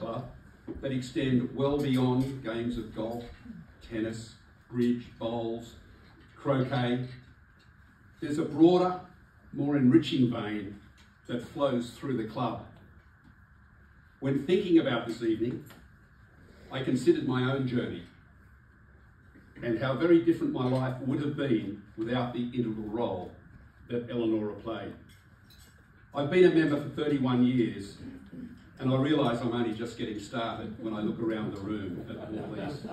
club that extend well beyond games of golf, tennis, bridge, bowls, croquet. There's a broader, more enriching vein that flows through the club. When thinking about this evening, I considered my own journey and how very different my life would have been without the integral role that Elanora played. I've been a member for 31 years, and I realise I'm only just getting started when I look around the room at all these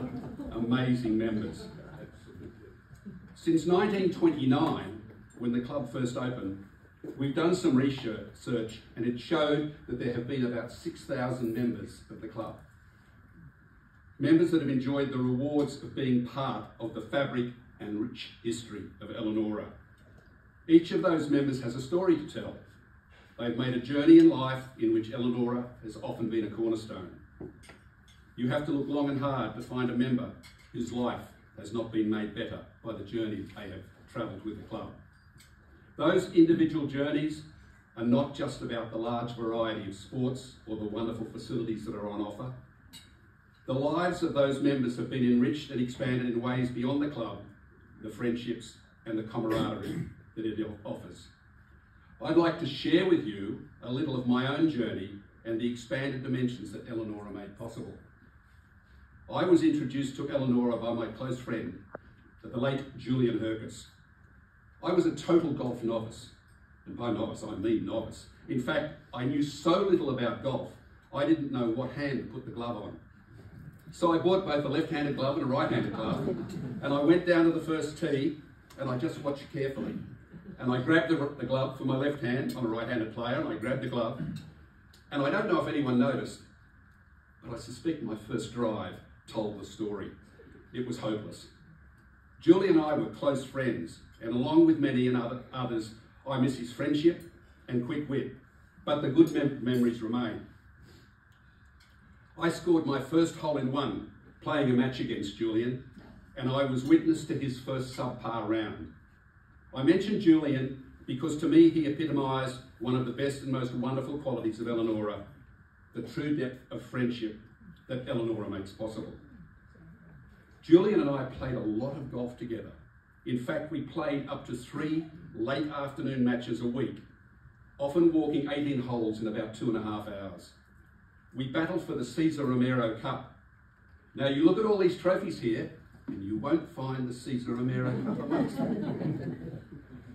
amazing members. Since 1929, when the club first opened, we've done some research and it showed that there have been about 6,000 members of the club. Members that have enjoyed the rewards of being part of the fabric and rich history of Elanora. Each of those members has a story to tell. They've made a journey in life in which Elanora has often been a cornerstone. You have to look long and hard to find a member whose life has not been made better by the journey they have travelled with the club. Those individual journeys are not just about the large variety of sports or the wonderful facilities that are on offer. The lives of those members have been enriched and expanded in ways beyond the club, the friendships and the camaraderie that it offers. I'd like to share with you a little of my own journey and the expanded dimensions that Elanora made possible. I was introduced to Elanora by my close friend, the late Julian Hercus. I was a total golf novice, and by novice I mean novice. In fact, I knew so little about golf, I didn't know what hand to put the glove on. So I bought both a left-handed glove and a right-handed glove, and I went down to the first tee, and I just watched carefully. And I grabbed the glove for my left hand. I'm a right-handed player, and I grabbed the glove. And I don't know if anyone noticed, but I suspect my first drive told the story. It was hopeless. Julie and I were close friends, and along with many and others, I miss his friendship and quick wit, but the good memories remain. I scored my first hole-in-one playing a match against Julian, and I was witness to his first subpar round. I mention Julian because to me he epitomised one of the best and most wonderful qualities of Elanora, the true depth of friendship that Elanora makes possible. Julian and I played a lot of golf together. In fact, we played up to 3 late afternoon matches a week, often walking 18 holes in about 2.5 hours. We battled for the Cesar Romero Cup. Now you look at all these trophies here, and you won't find the Cesar Romero Cup amongst them.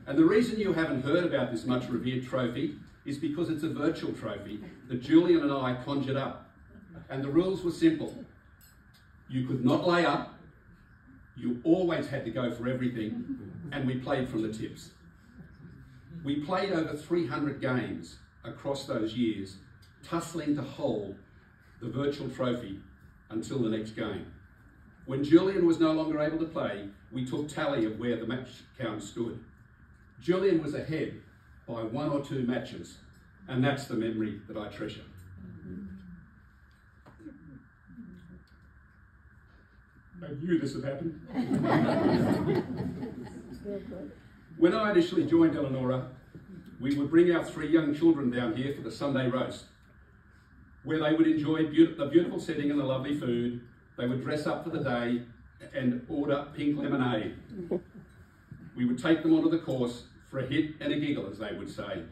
And the reason you haven't heard about this much revered trophy is because it's a virtual trophy that Julian and I conjured up. And the rules were simple. You could not lay up, you always had to go for everything, and we played from the tips. We played over 300 games across those years, tussling to hold the virtual trophy until the next game. When Julian was no longer able to play, we took tally of where the match count stood. Julian was ahead by 1 or 2 matches, and that's the memory that I treasure. I knew this would happen. When I initially joined Elanora, we would bring our 3 young children down here for the Sunday roast, where they would enjoy the beautiful setting and the lovely food. They would dress up for the day and order pink lemonade. We would take them onto the course for a hit and a giggle, as they would say.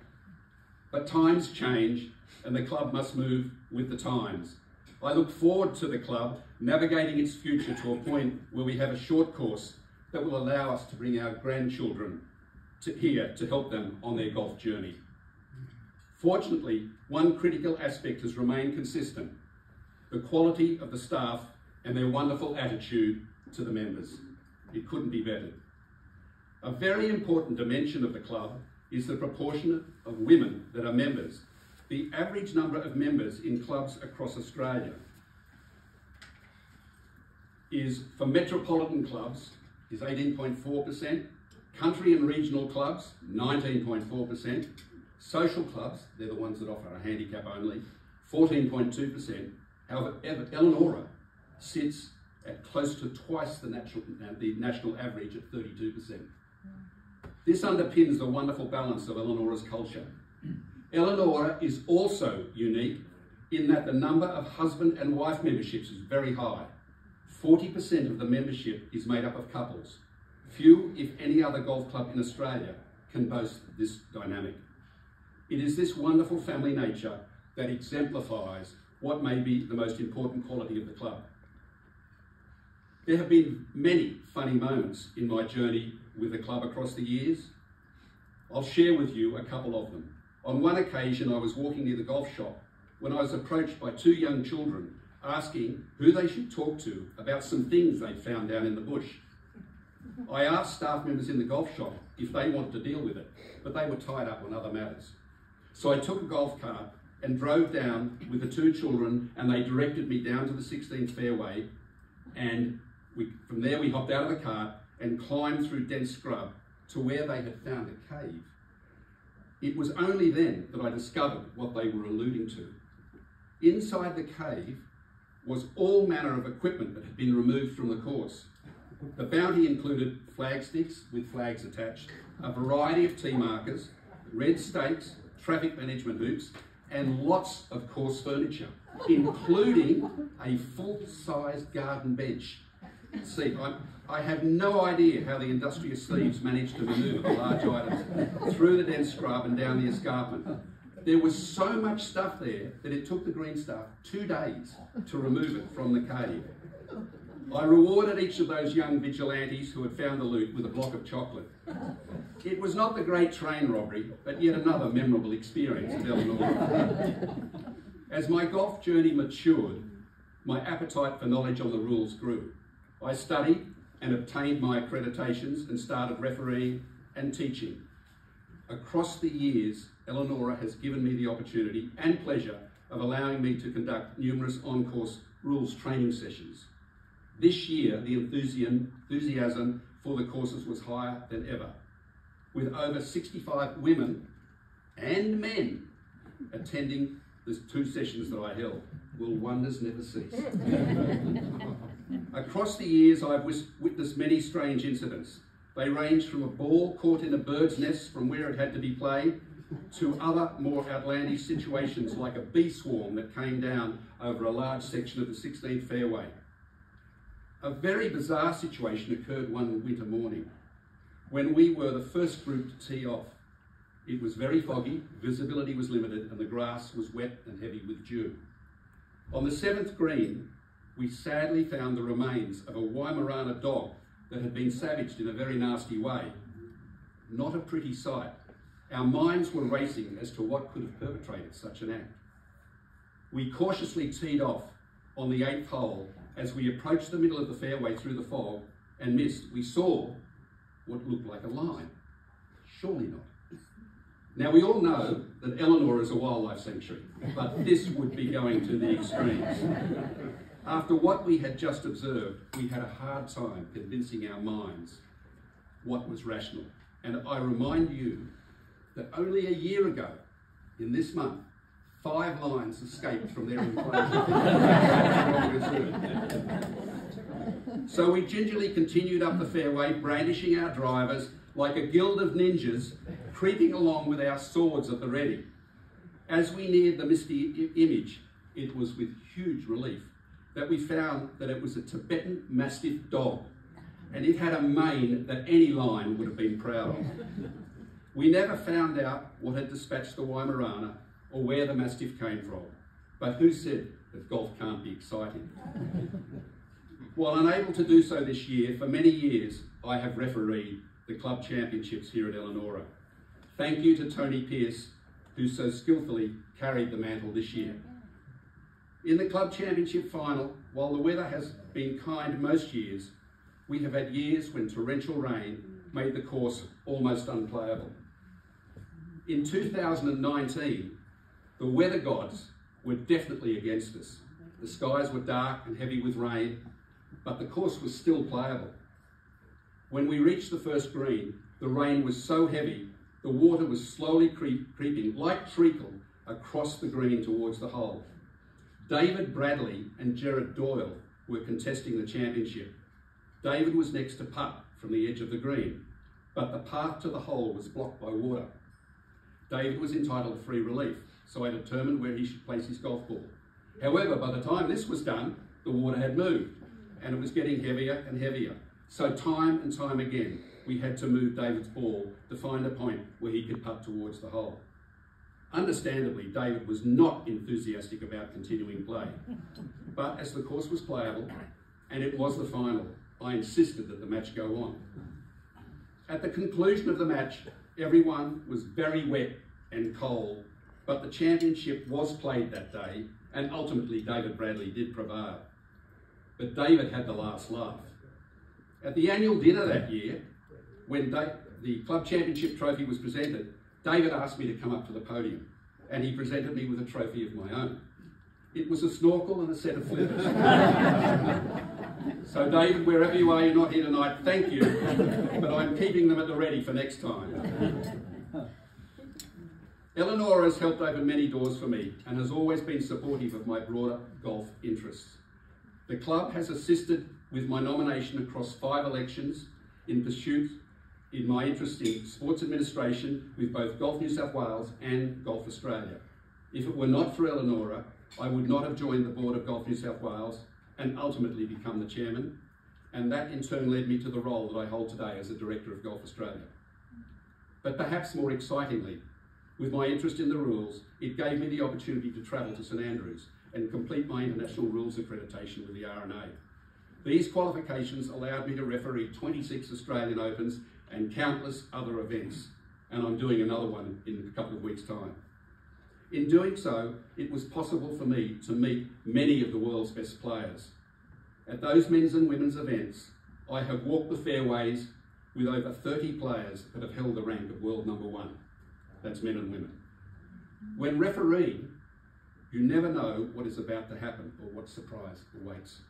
But times change, and the club must move with the times. I look forward to the club navigating its future to a point where we have a short course that will allow us to bring our grandchildren here to help them on their golf journey. Fortunately, one critical aspect has remained consistent: the quality of the staff and their wonderful attitude to the members. It couldn't be bettered. A very important dimension of the club is the proportion of women that are members. The average number of members in clubs across Australia is, for metropolitan clubs, is 18.4%, country and regional clubs, 19.4%, social clubs, they're the ones that offer a handicap only, 14.2%. However, Elanora sits at close to twice the national average at 32%. This underpins the wonderful balance of Elanora's culture. Elanora is also unique in that the number of husband and wife memberships is very high. 40% of the membership is made up of couples. Few, if any other golf club in Australia can boast this dynamic. It is this wonderful family nature that exemplifies what may be the most important quality of the club. There have been many funny moments in my journey with the club across the years. I'll share with you a couple of them. On one occasion, I was walking near the golf shop when I was approached by two young children asking who they should talk to about some things they'd found down in the bush. I asked staff members in the golf shop if they wanted to deal with it, but they were tied up on other matters. So I took a golf cart and drove down with the two children, and they directed me down to the 16th fairway, and from there we hopped out of the cart and climbed through dense scrub to where they had found a cave. It was only then that I discovered what they were alluding to. Inside the cave was all manner of equipment that had been removed from the course. The bounty included flag sticks with flags attached, a variety of tee markers, red stakes, traffic management hoops, and lots of course furniture, including a full-sized garden bench. See, I have no idea how the industrious thieves managed to manoeuvre the large items through the dense scrub and down the escarpment. There was so much stuff there that it took the green staff 2 days to remove it from the cave. I rewarded each of those young vigilantes who had found the loot with a block of chocolate. It was not the great train robbery, but yet another memorable experience at Elanora. As my golf journey matured, my appetite for knowledge on the rules grew. I studied and obtained my accreditations and started refereeing and teaching. Across the years, Elanora has given me the opportunity and pleasure of allowing me to conduct numerous on-course rules training sessions. This year, the enthusiasm for the courses was higher than ever, with over 65 women and men attending the 2 sessions that I held. Will wonders never cease? Across the years, I've witnessed many strange incidents. They range from a ball caught in a bird's nest from where it had to be played, to other more outlandish situations like a bee swarm that came down over a large section of the 16th fairway. A very bizarre situation occurred one winter morning when we were the first group to tee off. It was very foggy, visibility was limited, and the grass was wet and heavy with dew. On the 7th green, we sadly found the remains of a Weimaraner dog that had been savaged in a very nasty way. Not a pretty sight. Our minds were racing as to what could have perpetrated such an act. We cautiously teed off on the 8th hole. As we approached the middle of the fairway through the fog and mist, we saw what looked like a line. Surely not. Now, we all know that Elanora is a wildlife sanctuary, but this would be going to the extremes. After what we had just observed, we had a hard time convincing our minds what was rational. And I remind you that only a year ago, in this month, 5 lions escaped from their enclosure. So we gingerly continued up the fairway, brandishing our drivers like a guild of ninjas, creeping along with our swords at the ready. As we neared the misty image, it was with huge relief that we found that it was a Tibetan Mastiff dog, and it had a mane that any lion would have been proud of. We never found out what had dispatched the Weimaraner or where the Mastiff came from, but who said that golf can't be exciting? While unable to do so this year, for many years I have refereed the club championships here at Elanora. Thank you to Tony Pearce, who so skillfully carried the mantle this year. In the club championship final, while the weather has been kind most years, we have had years when torrential rain made the course almost unplayable. In 2019, the weather gods were definitely against us. The skies were dark and heavy with rain, but the course was still playable. When we reached the first green, the rain was so heavy, the water was slowly creeping like treacle across the green towards the hole. David Bradley and Gerard Doyle were contesting the championship. David was next to putt from the edge of the green, but the path to the hole was blocked by water. David was entitled to free relief, so I determined where he should place his golf ball. However, by the time this was done, the water had moved and it was getting heavier and heavier. So time and time again, we had to move David's ball to find a point where he could putt towards the hole. Understandably, David was not enthusiastic about continuing play, but as the course was playable and it was the final, I insisted that the match go on. At the conclusion of the match, everyone was very wet and cold, but the championship was played that day, and ultimately David Bradley did prevail. But David had the last laugh. At the annual dinner that year, when the club championship trophy was presented, David asked me to come up to the podium, and he presented me with a trophy of my own. It was a snorkel and a set of flippers. So David, wherever you are, you're not here tonight, thank you, but I'm keeping them at the ready for next time. Elanora has helped open many doors for me and has always been supportive of my broader golf interests. The club has assisted with my nomination across 5 elections in pursuit in my interest in sports administration with both Golf New South Wales and Golf Australia. If it were not for Elanora, I would not have joined the board of Golf New South Wales and ultimately become the chairman, and that in turn led me to the role that I hold today as a director of Golf Australia. But perhaps more excitingly, with my interest in the rules, it gave me the opportunity to travel to St Andrews and complete my international rules accreditation with the R&A. These qualifications allowed me to referee 26 Australian Opens and countless other events, and I'm doing another one in a couple of weeks' time. In doing so, it was possible for me to meet many of the world's best players. At those men's and women's events, I have walked the fairways with over 30 players that have held the rank of world #1. That's men and women. When refereeing, you never know what is about to happen or what surprise awaits.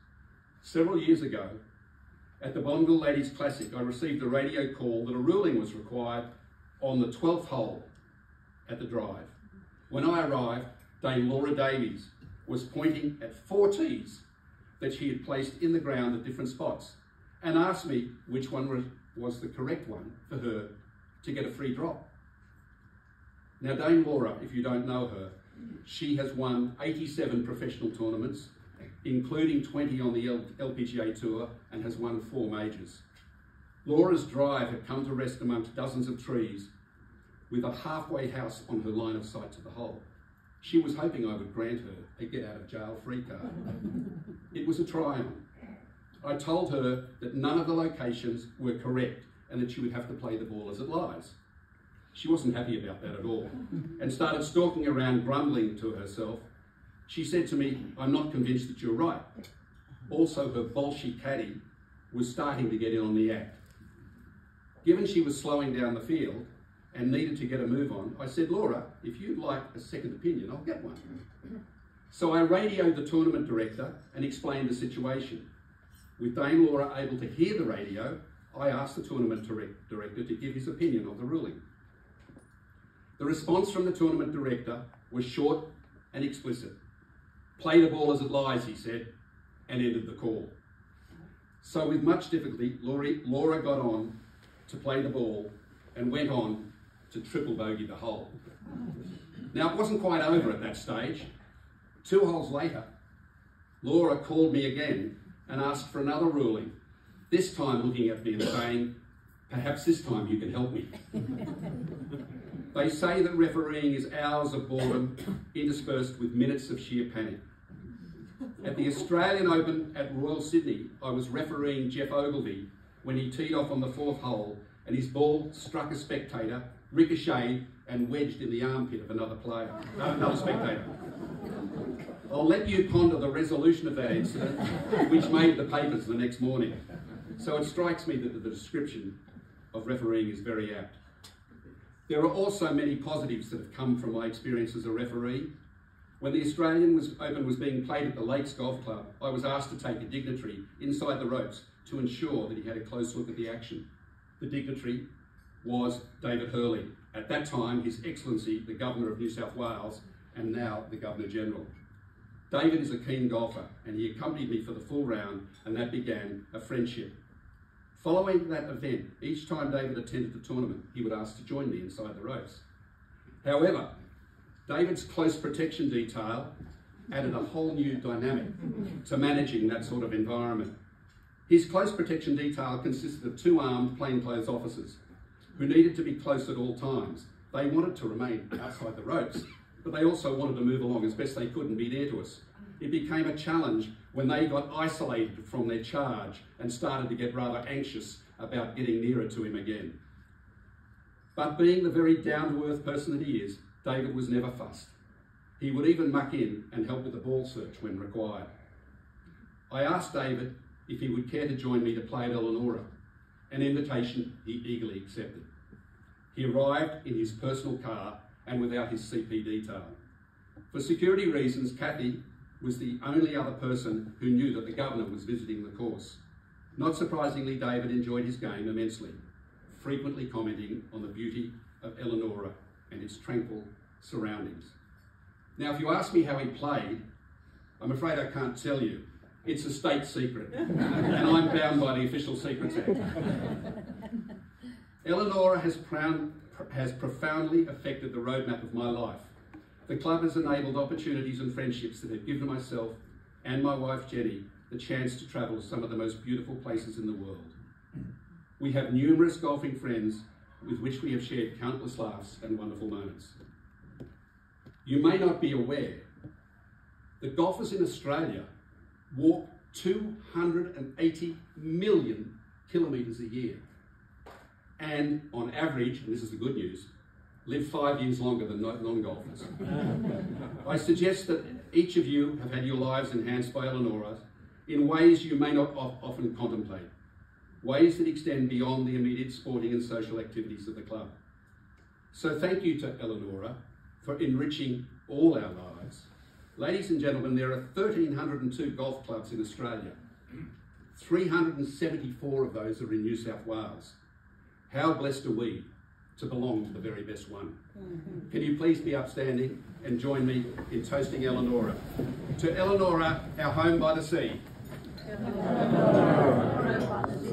Several years ago, at the Bonneville Ladies Classic, I received a radio call that a ruling was required on the 12th hole at the drive. When I arrived, Dame Laura Davies was pointing at 4 tees that she had placed in the ground at different spots and asked me which one was the correct one for her to get a free drop. Now, Dame Laura, if you don't know her, she has won 87 professional tournaments, including 20 on the LPGA Tour, and has won 4 majors. Laura's drive had come to rest amongst dozens of trees with a halfway house on her line of sight to the hole. She was hoping I would grant her a get-out-of-jail-free card. It was a try-on. I told her that none of the locations were correct and that she would have to play the ball as it lies. She wasn't happy about that at all and started stalking around, grumbling to herself. She said to me, "I'm not convinced that you're right." Also, her bolshy caddy was starting to get in on the act. Given she was slowing down the field and needed to get a move on, I said, "Laura, if you'd like a second opinion, I'll get one." So I radioed the tournament director and explained the situation. With Dame Laura able to hear the radio, I asked the tournament director to give his opinion on the ruling. The response from the tournament director was short and explicit. "Play the ball as it lies," he said, and ended the call. So with much difficulty, Laura got on to play the ball and went on to triple bogey the hole. Now, it wasn't quite over at that stage. 2 holes later, Laura called me again and asked for another ruling, this time looking at me and saying, "Perhaps this time you can help me." They say that refereeing is hours of boredom interspersed with minutes of sheer panic. At the Australian Open at Royal Sydney, I was refereeing Jeff Ogilvy when he teed off on the 4th hole and his ball struck a spectator, ricocheted and wedged in the armpit of another spectator. I'll let you ponder the resolution of that incident, which made the papers the next morning. So it strikes me that the description of refereeing is very apt. There are also many positives that have come from my experience as a referee. When the Australian Open was being played at the Lakes Golf Club, I was asked to take a dignitary inside the ropes to ensure that he had a close look at the action. The dignitary was David Hurley, at that time His Excellency, the Governor of New South Wales, and now the Governor-General. David is a keen golfer, and he accompanied me for the full round, and that began a friendship. Following that event, each time David attended the tournament, he would ask to join me inside the ropes. However, David's close protection detail added a whole new dynamic to managing that sort of environment. His close protection detail consisted of 2 armed plainclothes officers who needed to be close at all times. They wanted to remain outside the ropes, but they also wanted to move along as best they could and be near to us. It became a challenge when they got isolated from their charge and started to get rather anxious about getting nearer to him again. But being the very down-to-earth person that he is, David was never fussed. He would even muck in and help with the ball search when required. I asked David if he would care to join me to play at Elanora, an invitation he eagerly accepted. He arrived in his personal car and without his CP detail. For security reasons, Kathy was the only other person who knew that the governor was visiting the course. Not surprisingly, David enjoyed his game immensely, frequently commenting on the beauty of Elanora and its tranquil surroundings. Now, if you ask me how he played, I'm afraid I can't tell you. It's a state secret, and I'm bound by the Official Secrets Act. Elanora has profoundly affected the roadmap of my life. The club has enabled opportunities and friendships that have given myself and my wife Jenny the chance to travel to some of the most beautiful places in the world. We have numerous golfing friends with which we have shared countless laughs and wonderful moments. You may not be aware that golfers in Australia walk 280 million kilometres a year, and on average, and this is the good news, live 5 years longer than non-golfers. I suggest that each of you have had your lives enhanced by Elanora in ways you may not often contemplate, ways that extend beyond the immediate sporting and social activities of the club. So thank you to Elanora for enriching all our lives. Ladies and gentlemen, there are 1,302 golf clubs in Australia. 374 of those are in New South Wales. How blessed are we to belong to the very best one. Can you please be upstanding and join me in toasting Elanora? To Elanora, our home by the sea. Elanora, our home by the sea.